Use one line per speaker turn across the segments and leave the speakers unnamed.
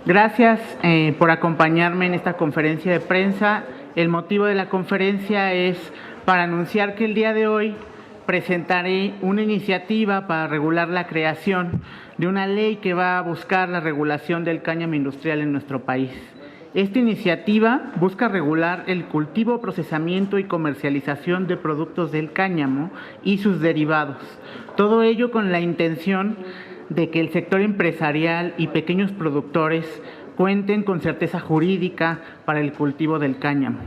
Gracias por acompañarme en esta conferencia de prensa. El motivo de la conferencia es para anunciar que el día de hoy presentaré una iniciativa para regular la creación de una ley que va a buscar la regulación del cáñamo industrial en nuestro país. Esta iniciativa busca regular el cultivo, procesamiento y comercialización de productos del cáñamo y sus derivados. Todo ello con la intención de que el sector empresarial y pequeños productores cuenten con certeza jurídica para el cultivo del cáñamo.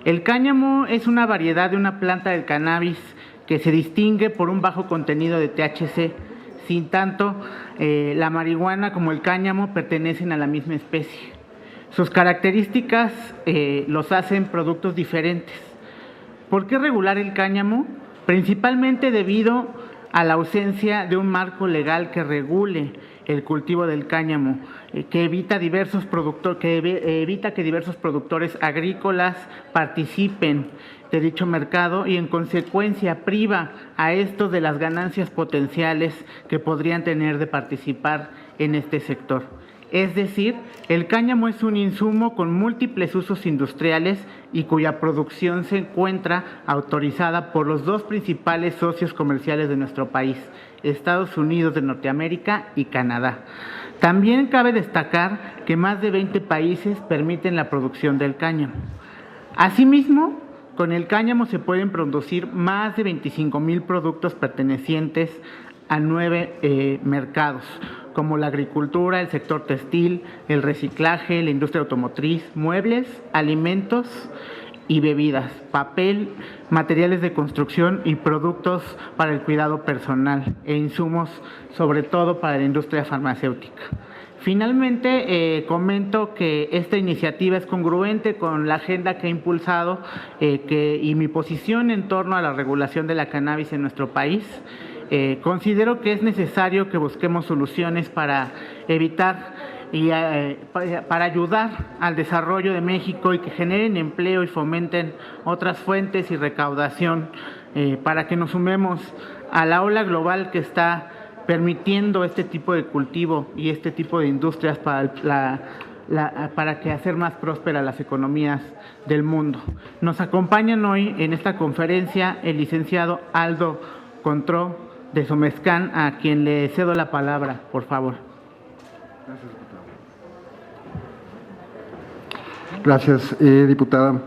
El cáñamo es una variedad de una planta del cannabis que se distingue por un bajo contenido de THC. Sin tanto, la marihuana como el cáñamo pertenecen a la misma especie. Sus características los hacen productos diferentes. ¿Por qué regular el cáñamo? Principalmente debido a la ausencia de un marco legal que regule el cultivo del cáñamo, que evita que diversos productores agrícolas participen de dicho mercado y en consecuencia priva a estos de las ganancias potenciales que podrían tener de participar en este sector. Es decir, el cáñamo es un insumo con múltiples usos industriales y cuya producción se encuentra autorizada por los dos principales socios comerciales de nuestro país, Estados Unidos de Norteamérica y Canadá. También cabe destacar que más de 20 países permiten la producción del cáñamo. Asimismo, con el cáñamo se pueden producir más de 25,000 productos pertenecientes a 9 mercados, como la agricultura, el sector textil, el reciclaje, la industria automotriz, muebles, alimentos y bebidas, papel, materiales de construcción y productos para el cuidado personal e insumos, sobre todo para la industria farmacéutica. Finalmente, comento que esta iniciativa es congruente con la agenda que he impulsado y mi posición en torno a la regulación de la cannabis en nuestro país. Considero que es necesario que busquemos soluciones para evitar y para ayudar al desarrollo de México y que generen empleo y fomenten otras fuentes y recaudación para que nos sumemos a la ola global que está permitiendo este tipo de cultivo y este tipo de industrias para que hacer más prósperas las economías del mundo. Nos acompañan hoy en esta conferencia el licenciado Aldo Contró de Somescan, a quien le cedo la palabra, por favor.
Gracias, diputada.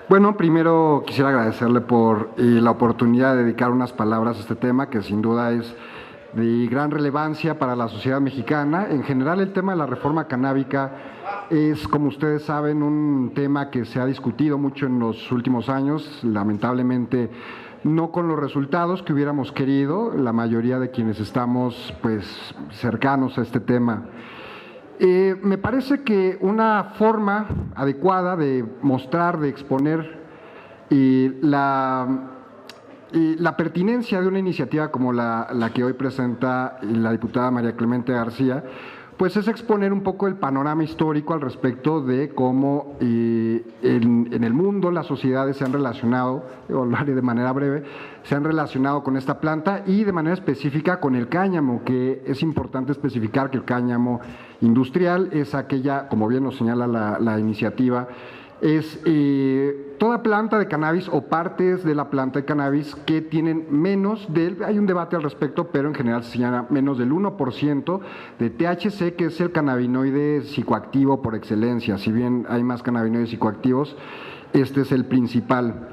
Bueno, primero quisiera agradecerle por la oportunidad de dedicar unas palabras a este tema, que sin duda es de gran relevancia para la sociedad mexicana. En general, el tema de la reforma canábica es, como ustedes saben, un tema que se ha discutido mucho en los últimos años, lamentablemente no con los resultados que hubiéramos querido, la mayoría de quienes estamos cercanos a este tema. Me parece que una forma adecuada de mostrar, de exponer la pertinencia de una iniciativa como la que hoy presenta la diputada María Clemente García, pues es exponer un poco el panorama histórico al respecto de cómo en el mundo las sociedades se han relacionado, lo haré de manera breve, se han relacionado con esta planta y de manera específica con el cáñamo, que es importante especificar que el cáñamo industrial es aquella, como bien nos señala la iniciativa, es toda planta de cannabis o partes de la planta de cannabis que tienen hay un debate al respecto, pero en general se señala menos del 1% de THC, que es el cannabinoide psicoactivo por excelencia. Si bien hay más cannabinoides psicoactivos, este es el principal.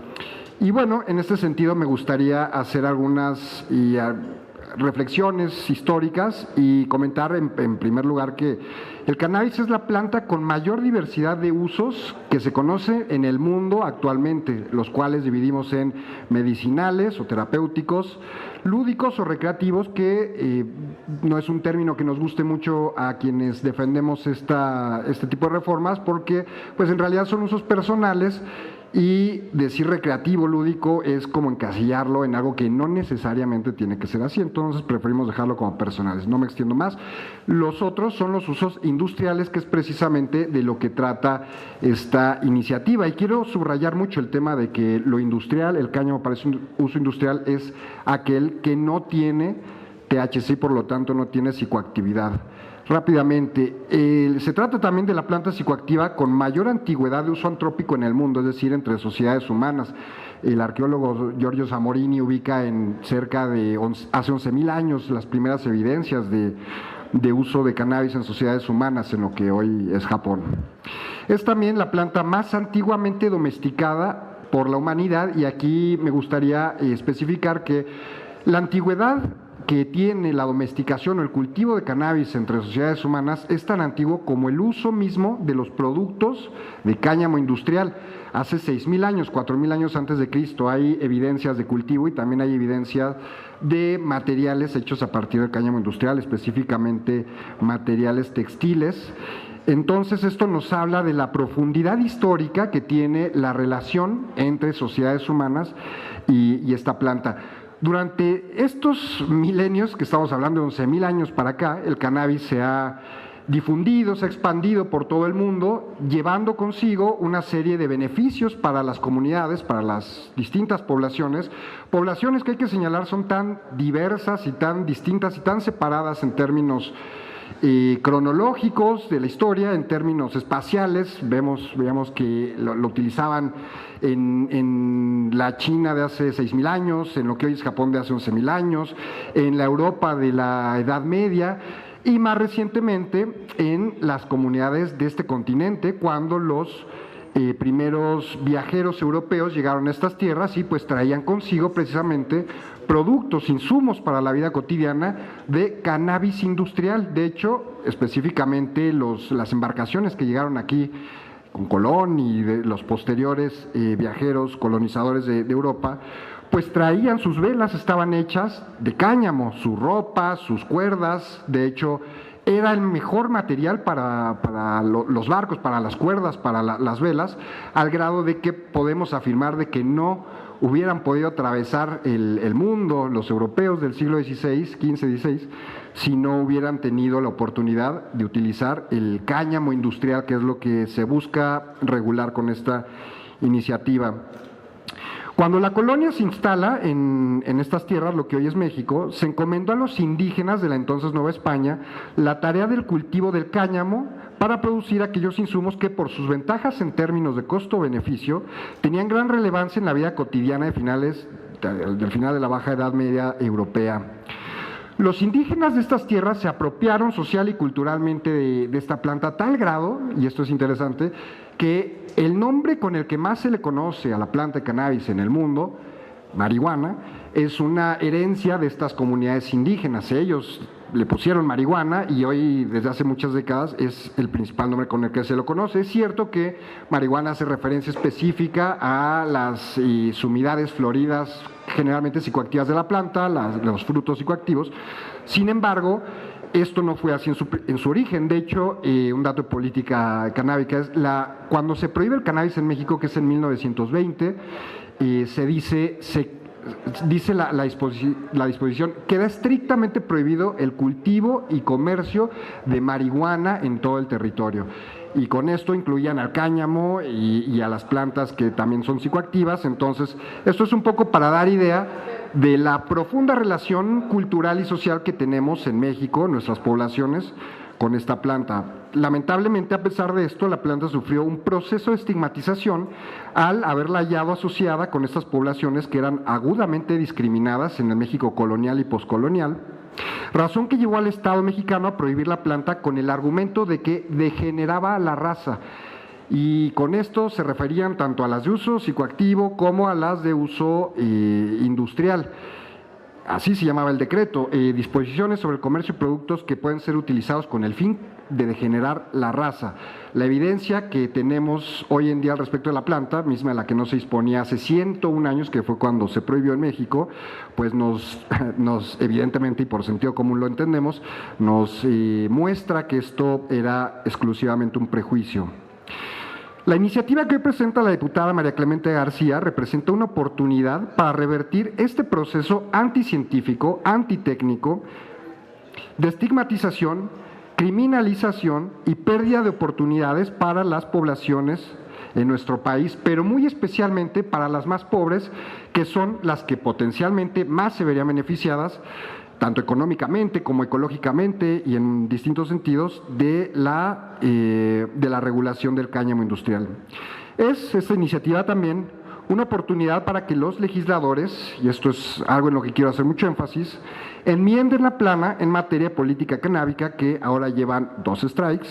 Y bueno, en este sentido me gustaría hacer algunas reflexiones históricas y comentar en primer lugar que el cannabis es la planta con mayor diversidad de usos que se conoce en el mundo actualmente, los cuales dividimos en medicinales o terapéuticos, lúdicos o recreativos, que no es un término que nos guste mucho a quienes defendemos este tipo de reformas, porque pues en realidad son usos personales. Y decir recreativo, lúdico, es como encasillarlo en algo que no necesariamente tiene que ser así, entonces preferimos dejarlo como personales. No me extiendo más. Los otros son los usos industriales, que es precisamente de lo que trata esta iniciativa. Y quiero subrayar mucho el tema de que lo industrial, el cáñamo para un uso industrial, es aquel que no tiene THC, por lo tanto no tiene psicoactividad. Rápidamente, se trata también de la planta psicoactiva con mayor antigüedad de uso antrópico en el mundo, es decir, entre sociedades humanas. El arqueólogo Giorgio Zamorini ubica en cerca de hace 11.000 años las primeras evidencias de uso de cannabis en sociedades humanas, en lo que hoy es Japón. Es también la planta más antiguamente domesticada por la humanidad, y aquí me gustaría especificar que la antigüedad que tiene la domesticación o el cultivo de cannabis entre sociedades humanas es tan antiguo como el uso mismo de los productos de cáñamo industrial. Hace 6.000 años, 4.000 años antes de Cristo, hay evidencias de cultivo y también hay evidencia de materiales hechos a partir del cáñamo industrial, específicamente materiales textiles. Entonces, esto nos habla de la profundidad histórica que tiene la relación entre sociedades humanas y esta planta. Durante estos milenios, que estamos hablando de 11.000 años para acá, el cannabis se ha difundido, se ha expandido por todo el mundo, llevando consigo una serie de beneficios para las comunidades, para las distintas poblaciones que hay que señalar son tan diversas y tan distintas y tan separadas en términos cronológicos de la historia, en términos espaciales. Veamos que lo utilizaban en la China de hace 6.000 años, en lo que hoy es Japón de hace 11.000 años, en la Europa de la Edad Media y más recientemente en las comunidades de este continente, cuando los primeros viajeros europeos llegaron a estas tierras y pues traían consigo precisamente productos, insumos para la vida cotidiana de cannabis industrial. De hecho, específicamente las embarcaciones que llegaron aquí con Colón y de los posteriores viajeros colonizadores de Europa, pues traían sus velas, estaban hechas de cáñamo, su ropa, sus cuerdas. De hecho, era el mejor material para los barcos, para las cuerdas, para las velas, al grado de que podemos afirmar de que no hubieran podido atravesar el mundo, los europeos del siglo XVI, XV-XVI, si no hubieran tenido la oportunidad de utilizar el cáñamo industrial, que es lo que se busca regular con esta iniciativa. Cuando la colonia se instala en estas tierras, lo que hoy es México, se encomendó a los indígenas de la entonces Nueva España la tarea del cultivo del cáñamo para producir aquellos insumos que, por sus ventajas en términos de costo-beneficio, tenían gran relevancia en la vida cotidiana del final de la Baja Edad Media europea. Los indígenas de estas tierras se apropiaron social y culturalmente de esta planta a tal grado, y esto es interesante, que el nombre con el que más se le conoce a la planta de cannabis en el mundo, marihuana, es una herencia de estas comunidades indígenas. Ellos le pusieron marihuana y hoy, desde hace muchas décadas, es el principal nombre con el que se lo conoce. Es cierto que marihuana hace referencia específica a las sumidades floridas, generalmente psicoactivas de la planta, los frutos psicoactivos. Sin embargo, esto no fue así en su origen. De hecho, un dato de política canábica es cuando se prohíbe el cannabis en México, que es en 1920, dice la disposición, queda estrictamente prohibido el cultivo y comercio de marihuana en todo el territorio. Y con esto incluían al cáñamo y a las plantas que también son psicoactivas. Entonces, esto es un poco para dar idea de la profunda relación cultural y social que tenemos en México, nuestras poblaciones, con esta planta. Lamentablemente, a pesar de esto, la planta sufrió un proceso de estigmatización al haberla hallado asociada con estas poblaciones que eran agudamente discriminadas en el México colonial y poscolonial, razón que llevó al Estado mexicano a prohibir la planta con el argumento de que degeneraba a la raza. Y con esto se referían tanto a las de uso psicoactivo como a las de uso industrial. Así se llamaba el decreto, disposiciones sobre el comercio de productos que pueden ser utilizados con el fin de degenerar la raza. La evidencia que tenemos hoy en día al respecto de la planta, misma de la que no se disponía hace 101 años, que fue cuando se prohibió en México, pues nos evidentemente, y por sentido común lo entendemos, nos muestra que esto era exclusivamente un prejuicio. La iniciativa que hoy presenta la diputada María Clemente García representa una oportunidad para revertir este proceso anticientífico, antitécnico, de estigmatización, criminalización y pérdida de oportunidades para las poblaciones en nuestro país, pero muy especialmente para las más pobres, que son las que potencialmente más se verían beneficiadas tanto económicamente como ecológicamente y en distintos sentidos, de la regulación del cáñamo industrial. Es esta iniciativa también una oportunidad para que los legisladores, y esto es algo en lo que quiero hacer mucho énfasis, enmienden la plana en materia de política canábica, que ahora llevan 2 strikes.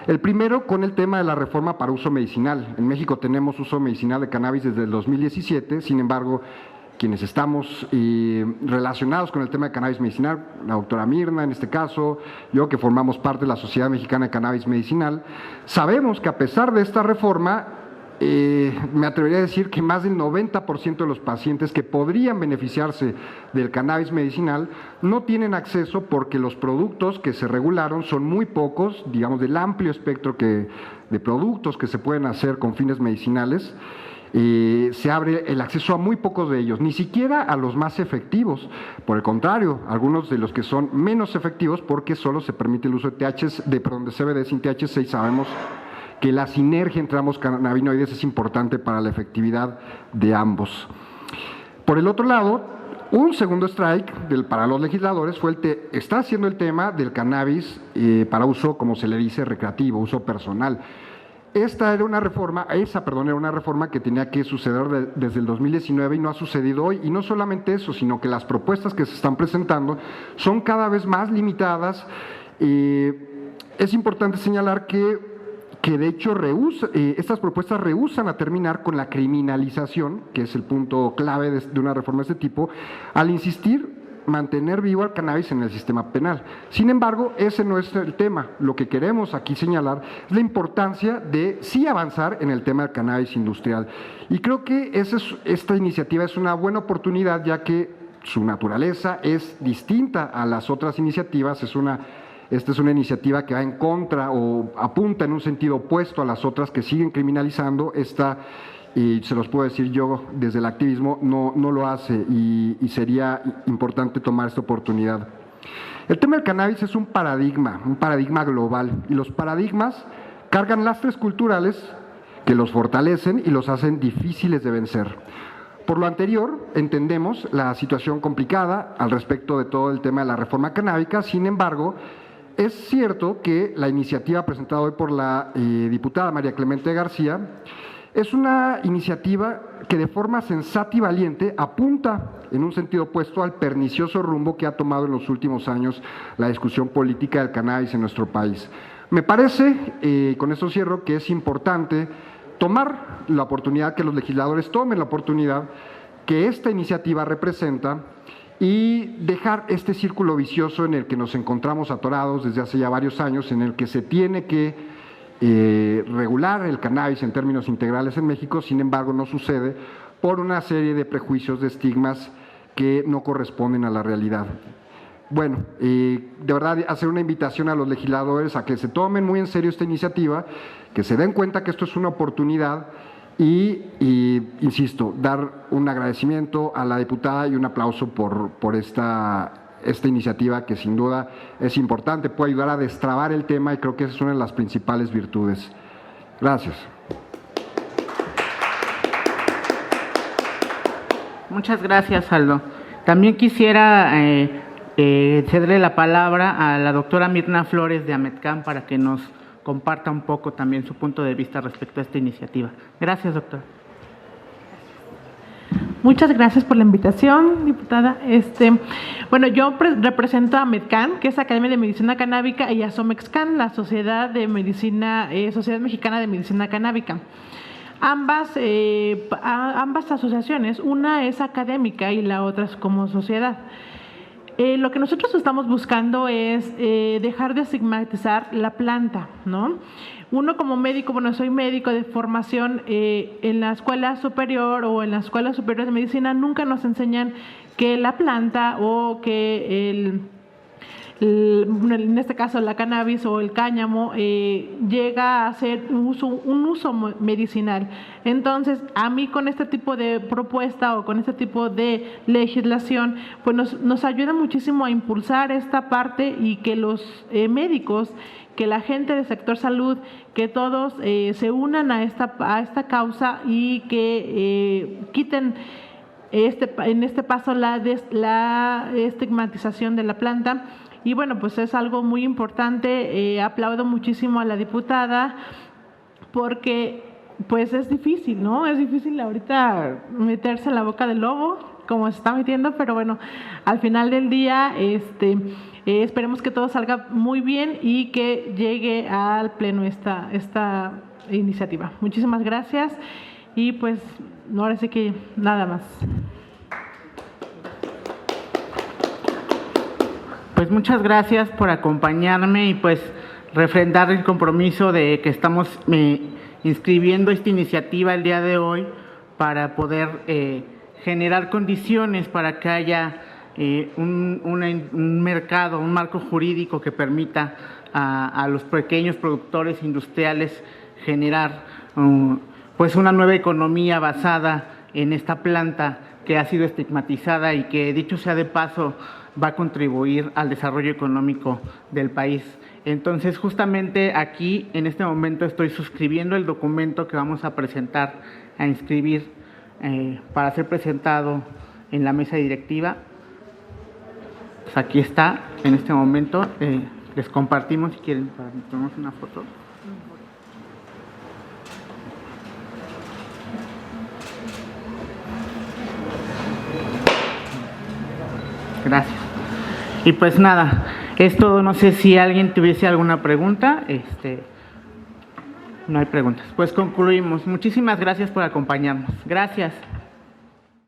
El primero con el tema de la reforma para uso medicinal. En México tenemos uso medicinal de cannabis desde el 2017, sin embargo, quienes estamos relacionados con el tema de cannabis medicinal, la doctora Mirna en este caso, yo que formamos parte de la Sociedad Mexicana de Cannabis Medicinal, sabemos que a pesar de esta reforma, me atrevería a decir que más del 90% de los pacientes que podrían beneficiarse del cannabis medicinal no tienen acceso porque los productos que se regularon son muy pocos, digamos del amplio espectro de productos que se pueden hacer con fines medicinales. Se abre el acceso a muy pocos de ellos, ni siquiera a los más efectivos. Por el contrario, algunos de los que son menos efectivos porque solo se permite el uso de CBD sin THC, y sabemos que la sinergia entre ambos cannabinoides es importante para la efectividad de ambos. Por el otro lado, un segundo strike para los legisladores fue está haciendo el tema del cannabis para uso, como se le dice, recreativo, uso personal. Esa era una reforma que tenía que suceder desde el 2019 y no ha sucedido hoy. Y no solamente eso, sino que las propuestas que se están presentando son cada vez más limitadas. Es importante señalar que de hecho estas propuestas rehúsan a terminar con la criminalización, que es el punto clave de una reforma de este tipo, al insistir mantener vivo al cannabis en el sistema penal. Sin embargo, ese no es el tema. Lo que queremos aquí señalar es la importancia de sí avanzar en el tema del cannabis industrial. Y creo que esta iniciativa es una buena oportunidad, ya que su naturaleza es distinta a las otras iniciativas. Esta es una iniciativa que va en contra o apunta en un sentido opuesto a las otras que siguen criminalizando. Y se los puedo decir yo, desde el activismo no lo hace, y sería importante tomar esta oportunidad. El tema del cannabis es un paradigma global, y los paradigmas cargan lastres culturales que los fortalecen y los hacen difíciles de vencer. Por lo anterior, entendemos la situación complicada al respecto de todo el tema de la reforma canábica. Sin embargo, es cierto que la iniciativa presentada hoy por la diputada María Clemente García es una iniciativa que de forma sensata y valiente apunta en un sentido opuesto al pernicioso rumbo que ha tomado en los últimos años la discusión política del cannabis en nuestro país. Me parece, con esto cierro, que es importante tomar la oportunidad, que los legisladores tomen la oportunidad que esta iniciativa representa y dejar este círculo vicioso en el que nos encontramos atorados desde hace ya varios años, en el que se tiene que regular el cannabis en términos integrales en México. Sin embargo, no sucede por una serie de prejuicios, de estigmas que no corresponden a la realidad. Bueno, de verdad, hacer una invitación a los legisladores a que se tomen muy en serio esta iniciativa, que se den cuenta que esto es una oportunidad y insisto, dar un agradecimiento a la diputada y un aplauso por esta iniciativa, que sin duda es importante, puede ayudar a destrabar el tema, y creo que esa es una de las principales virtudes. Gracias.
Muchas gracias, Aldo. También quisiera cederle la palabra a la doctora Mirna Flores de AMETCAM para que nos comparta un poco también su punto de vista respecto a esta iniciativa. Gracias, doctora.
Muchas gracias por la invitación, diputada. Bueno, yo represento a AMETCAM, que es Academia de Medicina Canábica, y a SOMEXCAN, la Sociedad Mexicana de Medicina Canábica. Ambas asociaciones, una es académica y la otra es como sociedad. Lo que nosotros estamos buscando es dejar de estigmatizar la planta, ¿no? Uno como médico, bueno, soy médico de formación, en la escuela superior o en la escuela superior de medicina nunca nos enseñan que la planta o que en este caso la cannabis o el cáñamo llega a ser un uso medicinal. Entonces, a mí con este tipo de propuesta o con este tipo de legislación, pues nos ayuda muchísimo a impulsar esta parte, y que los médicos, que la gente del sector salud, que todos se unan a esta causa y que quiten en este paso la estigmatización de la planta. Y bueno, pues es algo muy importante. Aplaudo muchísimo a la diputada porque pues es difícil, ¿no? Es difícil ahorita meterse en la boca del lobo, como se está metiendo, pero bueno, al final del día, esperemos que todo salga muy bien y que llegue al pleno esta iniciativa. Muchísimas gracias y pues ahora sí que nada más.
Pues muchas gracias por acompañarme y pues refrendar el compromiso de que estamos inscribiendo esta iniciativa el día de hoy para poder generar condiciones para que haya un mercado, un marco jurídico que permita a los pequeños productores industriales generar pues una nueva economía basada en esta planta que ha sido estigmatizada y que, dicho sea de paso, va a contribuir al desarrollo económico del país. Entonces, justamente aquí, en este momento, estoy suscribiendo el documento que vamos a presentar, a inscribir para ser presentado en la mesa directiva. Pues aquí está, en este momento, les compartimos, si quieren, para que tomemos una foto. Gracias. Y pues nada, es todo. No sé si alguien tuviese alguna pregunta. No hay preguntas. Pues concluimos. Muchísimas gracias por acompañarnos. Gracias.